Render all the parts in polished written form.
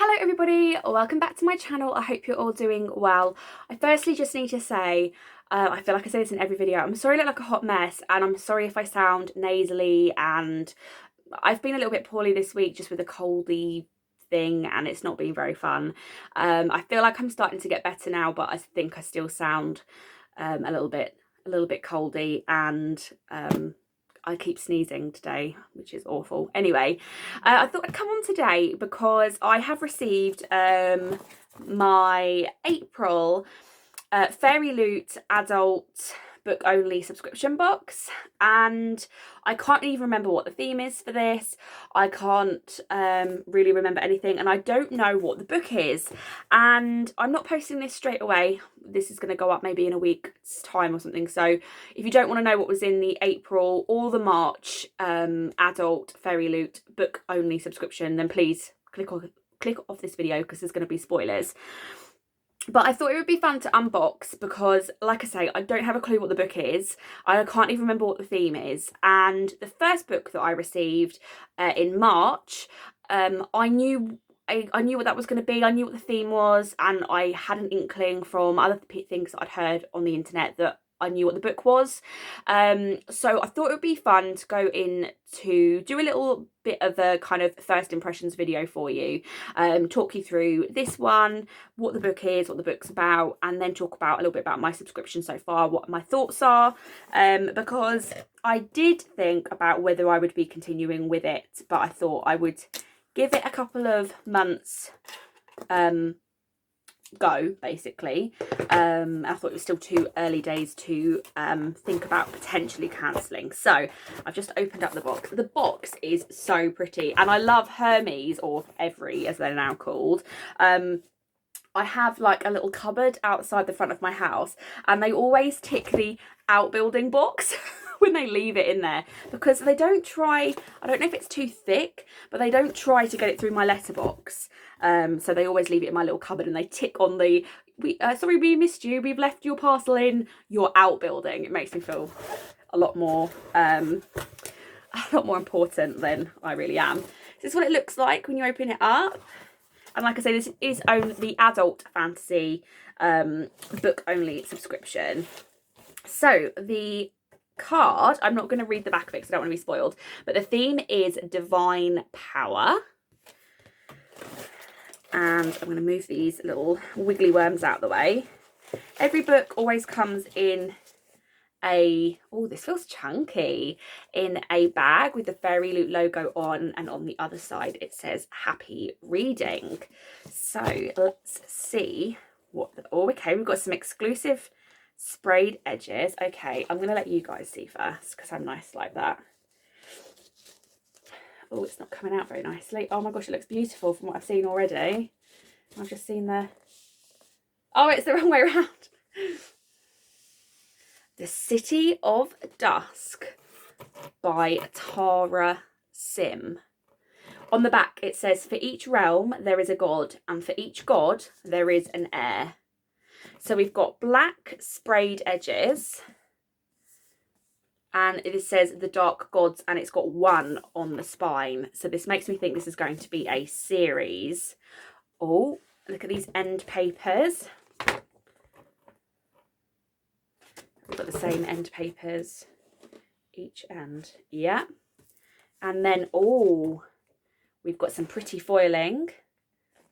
Hello everybody, welcome back to my channel. I hope you're all doing well. I firstly just need to say, I feel like I say this in every video, I'm sorry I look like a hot mess and I'm sorry if I sound nasally, and I've been a little bit poorly this week just with a coldy thing and it's not been very fun. I feel like I'm starting to get better now, but I think I still sound a little bit coldy, and I keep sneezing today, which is awful. Anyway, I thought I'd come on today because I have received my April Fairyloot adult book only subscription box, and I can't even remember what the theme is for this. I can't really remember anything, and I don't know what the book is, and I'm not posting this straight away. This is going to go up maybe in a week's time or something, so if you don't want to know what was in the April or the March adult Fairyloot book only subscription, then please click off this video because there's going to be spoilers. But I thought it would be fun to unbox because, like I say, I don't have a clue what the book is. I can't even remember what the theme is. And the first book that I received in March, I knew what that was going to be. I knew what the theme was, and I had an inkling from other things that I'd heard on the internet that I knew what the book was. So I thought it would be fun to go in to do a little bit of a kind of first impressions video for you, talk you through this one, what the book is, what the book's about, and then talk about a little bit about my subscription so far, what my thoughts are, because I did think about whether I would be continuing with it, but I thought I would give it a couple of months go, basically. I thought it was still too early days to think about potentially cancelling. So I've just opened up the box. The box is so pretty, and I love Hermes, or Every as they're now called. I have like a little cupboard outside the front of my house, and they always tick the outbuilding box when they leave it in there, because they don't try, I don't know if it's too thick, but they don't try to get it through my letterbox. So they always leave it in my little cupboard, and they tick on the, sorry we missed you, we've left your parcel in your outbuilding. It makes me feel a lot more important than I really am. This is what it looks like when you open it up. And like I say, this is only the adult fantasy book only subscription. So the card, I'm not going to read the back of it because I don't want to be spoiled, but the theme is divine power. And I'm going to move these little wiggly worms out of the way. Every book always comes in a, oh, this feels chunky, in a bag with the Fairyloot logo on, and on the other side it says happy reading. So let's see what oh, okay, we've got some exclusive sprayed edges. Okay, I'm gonna let you guys see first because I'm nice like that. Oh, it's not coming out very nicely. Oh my gosh, it looks beautiful from what I've seen already. I've just seen the, oh, it's the wrong way around. The City of Dusk by Tara Sim. On the back it says, for each realm there is a god, and for each god there is an heir. So we've got black sprayed edges, and it says the dark gods, and it's got 1 on the spine. So this makes me think this is going to be a series. Oh, look at these end papers. We've got the same end papers each end. Yeah. And then, oh, we've got some pretty foiling.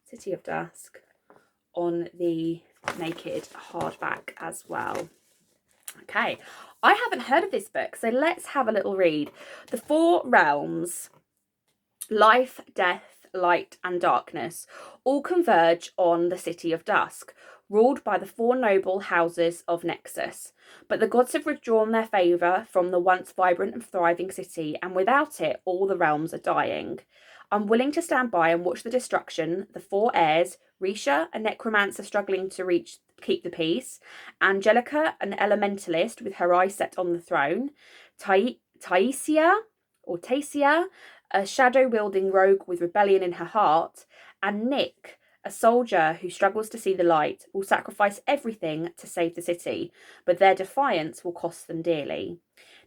City of Dusk on the naked hardback as well. Okay, I haven't heard of this book, so let's have a little read. The 4 realms, life, death, light and darkness, all converge on the City of Dusk, ruled by the 4 noble houses of Nexus. But the gods have withdrawn their favour from the once vibrant and thriving city, and without it all the realms are dying. Unwilling to stand by and watch the destruction, the 4 heirs, Risha, a necromancer struggling to keep the peace, Angelica, an elementalist with her eyes set on the throne, Taisia, a shadow-wielding rogue with rebellion in her heart, and Nick, a soldier who struggles to see the light, will sacrifice everything to save the city, but their defiance will cost them dearly.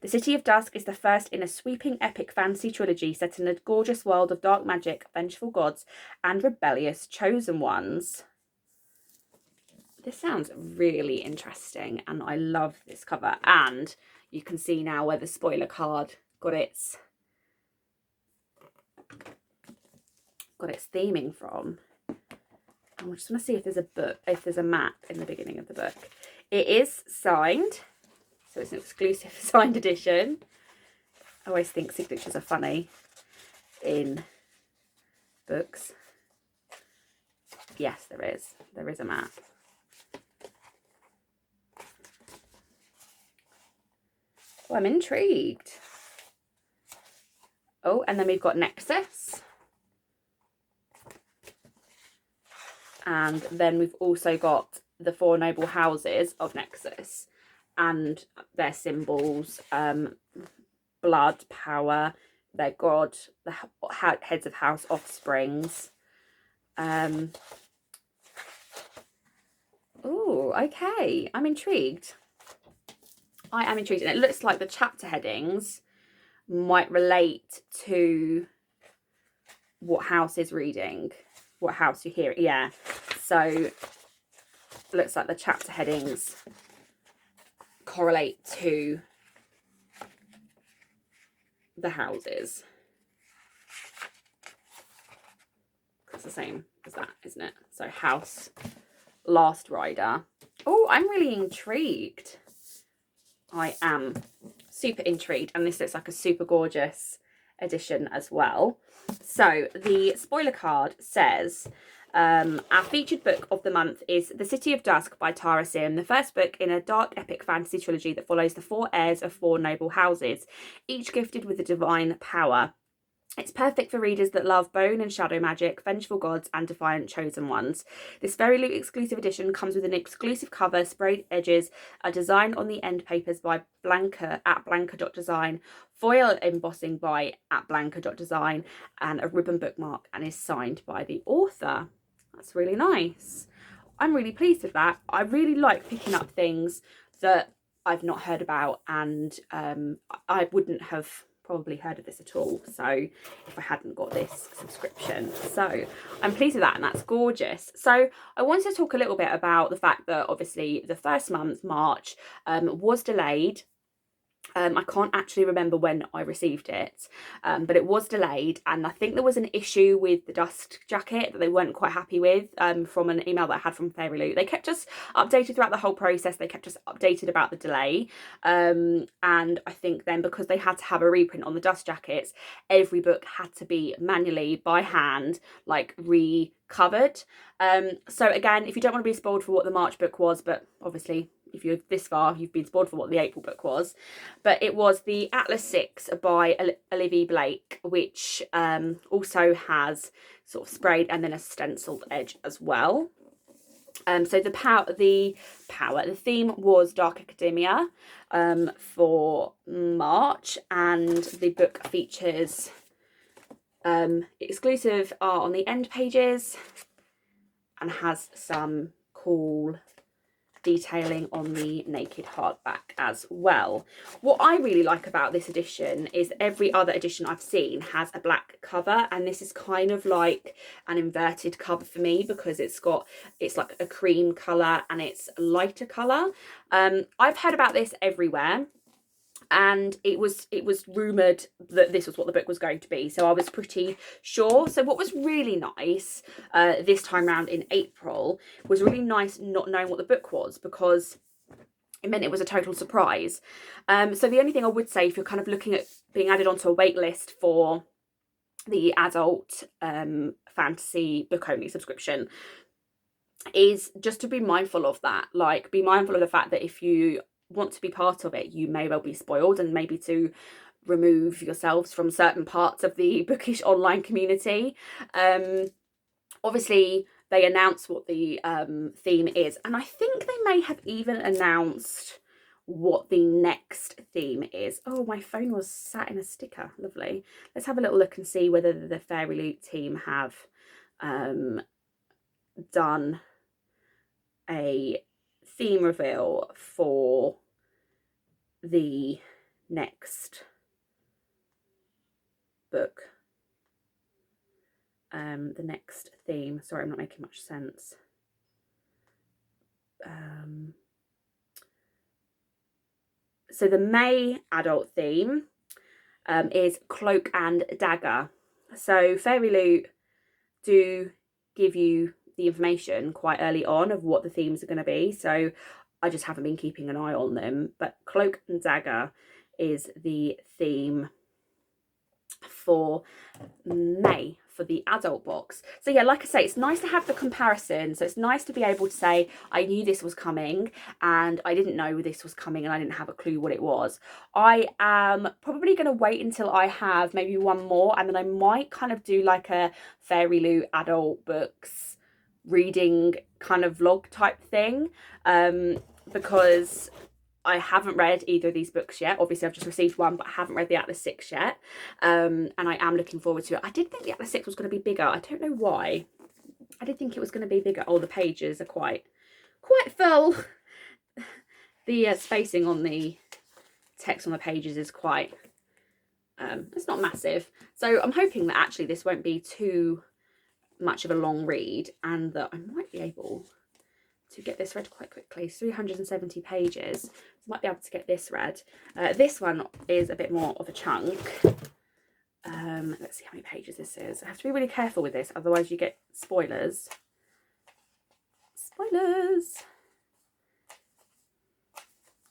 The City of Dusk is the first in a sweeping epic fantasy trilogy set in a gorgeous world of dark magic, vengeful gods, and rebellious chosen ones. This sounds really interesting, and I love this cover. And you can see now where the spoiler card got its theming from. I just want to see if there's a book, if there's a map in the beginning of the book. It is signed, so it's an exclusive signed edition. I always think signatures are funny in books. Yes, there is. There is a map. Oh, I'm intrigued. Oh, and then we've got Nexus. And then we've also got the four noble houses of Nexus and their symbols, blood, power, their god, the heads of house, offsprings. Oh, okay. I'm intrigued. I am intrigued. And it looks like the chapter headings might relate to what house is reading, what house you hear. Yeah. So it looks like the chapter headings correlate to the houses. It's the same as that, isn't it? So house, last rider. Oh, I'm really intrigued. I am super intrigued, and this looks like a super gorgeous edition as well. So the spoiler card says, our featured book of the month is The City of Dusk by Tara Sim, the first book in a dark epic fantasy trilogy that follows the four heirs of four noble houses, each gifted with a divine power. It's perfect for readers that love bone and shadow magic, vengeful gods, and defiant chosen ones. This Fairyloot exclusive edition comes with an exclusive cover, sprayed edges, a design on the end papers by Blanca at Blanca.design, foil embossing by at Blanca.design, and a ribbon bookmark, and is signed by the author. That's really nice. I'm really pleased with that. I really like picking up things that I've not heard about, and I wouldn't have probably heard of this at all, so if I hadn't got this subscription. So I'm pleased with that, and that's gorgeous. So I wanted to talk a little bit about the fact that obviously the first month, March, was delayed. I can't actually remember when I received it, but it was delayed, and I think there was an issue with the dust jacket that they weren't quite happy with, from an email that I had from Fairyloot. They kept us updated throughout the whole process. They kept us updated about the delay, and I think then because they had to have a reprint on the dust jackets, every book had to be manually by hand, like recovered. So again, if you don't want to be spoiled for what the March book was, but obviously if you're this far, you've been spoiled for what the April book was. But it was the Atlas 6 by Olivia Blake, which also has sort of sprayed and then a stenciled edge as well. So the theme was Dark Academia for March, and the book features exclusive art on the end pages and has some cool detailing on the naked hardback as well. What I really like about this edition is every other edition I've seen has a black cover, and this is kind of like an inverted cover for me because it's like a cream colour and it's a lighter colour. I've heard about this everywhere, and it was rumoured that this was what the book was going to be, so I was pretty sure. So what was really nice this time round in April was really nice not knowing what the book was, because it meant it was a total surprise. So the only thing I would say, if you're kind of looking at being added onto a wait list for the adult fantasy book only subscription, is just to be mindful of that. Like, be mindful of the fact that if you want to be part of it, you may well be spoiled, and maybe to remove yourselves from certain parts of the bookish online community. Obviously they announce what the theme is, and I think they may have even announced what the next theme is. Oh, my phone was sat in a sticker. Lovely. Let's have a little look and see whether the Fairyloot team have done a theme reveal for the next book, the next theme. Sorry, I'm not making much sense. So the May adult theme is Cloak and Dagger. So Fairyloot do give you the information quite early on of what the themes are going to be, so I just haven't been keeping an eye on them. But Cloak and Dagger is the theme for May for the adult box. So yeah, like I say, it's nice to have the comparison. So it's nice to be able to say, I knew this was coming and I didn't know this was coming and I didn't have a clue what it was. I am probably going to wait until I have maybe one more, and then I might kind of do like a Fairyloot adult books reading kind of vlog type thing, because I haven't read either of these books yet. Obviously, I've just received one, but I haven't read the Atlas 6 yet. And I am looking forward to it. I did think the Atlas 6 was going to be bigger. I don't know why. I did think it was going to be bigger. Oh, the pages are quite full. The spacing on the text on the pages is quite, it's not massive. So I'm hoping that actually this won't be too much of a long read, and that I might be able to get this read quite quickly. 370 pages, so I might be able to get this read. This one is a bit more of a chunk. Let's see how many pages this is. I have to be really careful with this, otherwise you get spoilers.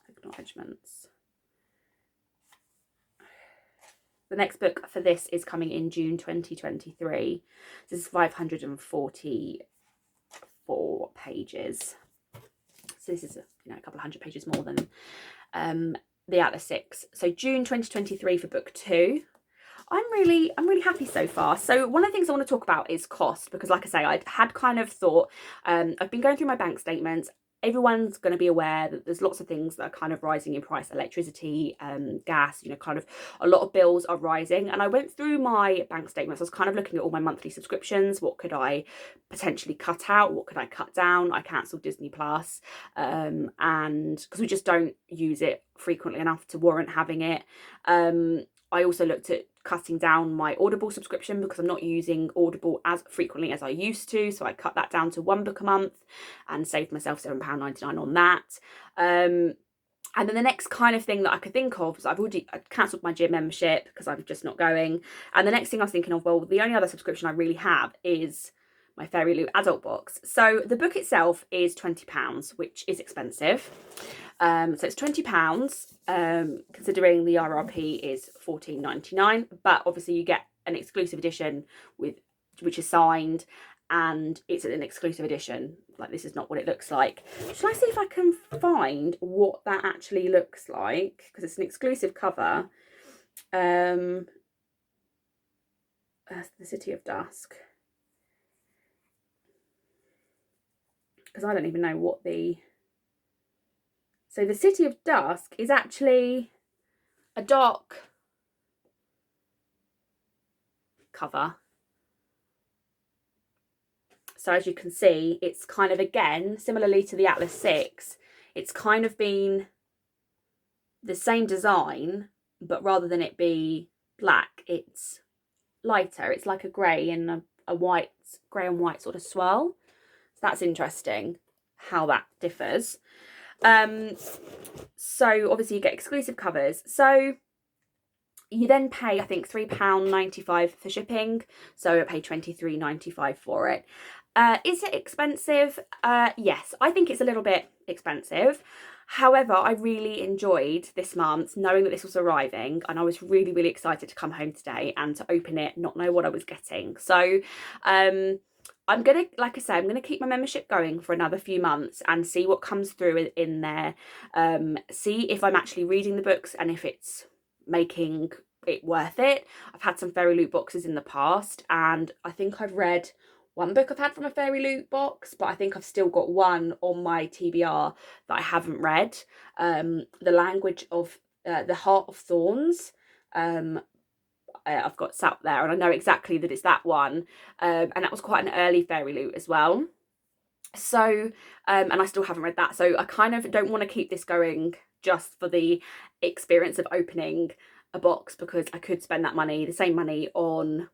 Acknowledgements. The next book for this is coming in June 2023. This is 544 pages. So this is a couple of hundred pages more than the Atlas 6. So June 2023 for book 2. I'm really happy so far. So one of the things I want to talk about is cost, because like I say, I had kind of thought, I've been going through my bank statements. Everyone's going to be aware that there's lots of things that are kind of rising in price. Electricity, gas, kind of a lot of bills are rising. And I went through my bank statements. I was kind of looking at all my monthly subscriptions. What could I potentially cut out? What could I cut down? I cancelled Disney Plus, and because we just don't use it frequently enough to warrant having it. I also looked at cutting down my Audible subscription because I'm not using Audible as frequently as I used to. So I cut that down to 1 book a month and saved myself £7.99 on that. And then the next kind of thing that I could think of was I've cancelled my gym membership because I'm just not going. And the next thing I was thinking of, well, the only other subscription I really have is my Fairyloot adult box. So the book itself is £20, which is expensive. So it's £20, considering the RRP is $14.99, but obviously you get an exclusive edition which is signed, and it's an exclusive edition. Like, this is not what it looks like. Shall I see if I can find what that actually looks like? Because it's an exclusive cover. The City of Dusk. Because I don't even know what the... So the City of Dusk is actually a dark cover. So as you can see, it's kind of, again, similarly to the Atlas 6, it's kind of been the same design, but rather than it be black, it's lighter. It's like a grey and a white, grey and white sort of swirl. So that's interesting how that differs. So obviously you get exclusive covers. So you then pay, I think, £3.95 for shipping. So I pay £23.95 for it. Is it expensive? Yes, I think it's a little bit expensive. However, I really enjoyed this month knowing that this was arriving, and I was really, really excited to come home today and to open it, not know what I was getting. So I'm going to, like I say, I'm going to keep my membership going for another few months and see what comes through in there. See if I'm actually reading the books and if it's making it worth it. I've had some Fairyloot boxes in the past, and I think I've read one book I've had from a Fairyloot box, but I think I've still got one on my TBR that I haven't read. The Language of the Heart of Thorns. I've got sat there, and I know exactly that it's that one, and that was quite an early Fairyloot as well. So, and I still haven't read that. So I kind of don't want to keep this going just for the experience of opening a box, because I could spend that money, the same money, on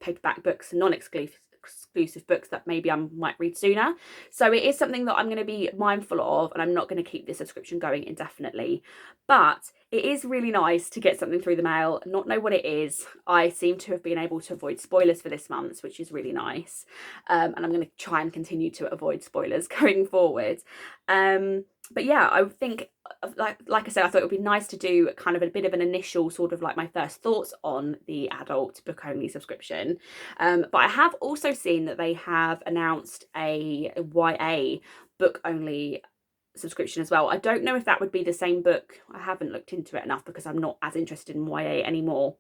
paperback books, non-exclusive books that maybe I might read sooner. So it is something that I'm going to be mindful of, and I'm not going to keep this subscription going indefinitely. But it is really nice to get something through the mail, not know what it is. I seem to have been able to avoid spoilers for this month, which is really nice. And I'm going to try and continue to avoid spoilers going forward. But yeah, I think, like I said, I thought it would be nice to do kind of a bit of an initial sort of like my first thoughts on the adult book only subscription. But I have also seen that they have announced a YA book only subscription as well. I don't know if that would be the same book. I haven't looked into it enough because I'm not as interested in YA anymore.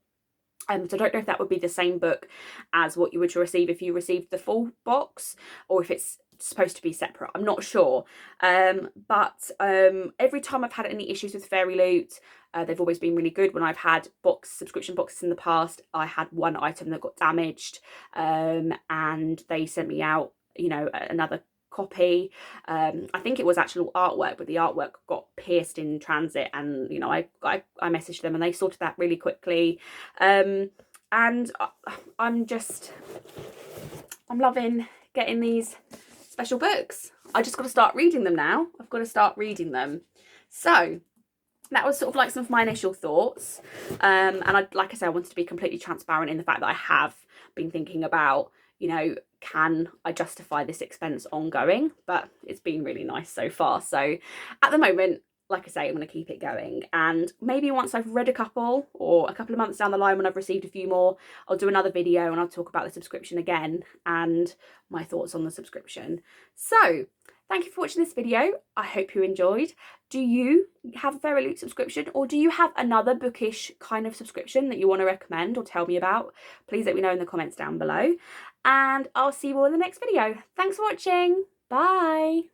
So I don't know if that would be the same book as what you would receive if you received the full box, or if it's supposed to be separate. I'm not sure. But every time I've had any issues with Fairyloot, they've always been really good. When I've had subscription boxes in the past, I had one item that got damaged, and they sent me out, you know, another copy. I think it was actual artwork, but the artwork got pierced in transit, and you know, I messaged them and they sorted that really quickly. And I'm loving getting these special books. I just got to start reading them now. I've got to start reading them. So that was sort of like some of my initial thoughts. And like I said, I wanted to be completely transparent in the fact that I have been thinking about, you know, can I justify this expense ongoing? But it's been really nice so far. So at the moment, like I say, I'm going to keep it going, and maybe once I've read a couple, or a couple of months down the line when I've received a few more, I'll do another video and I'll talk about the subscription again and my thoughts on the subscription. So thank you for watching this video. I hope you enjoyed. Do you have a Fairyloot subscription, or do you have another bookish kind of subscription that you want to recommend or tell me about? Please let me know in the comments down below, and I'll see you all in the next video. Thanks for watching. Bye.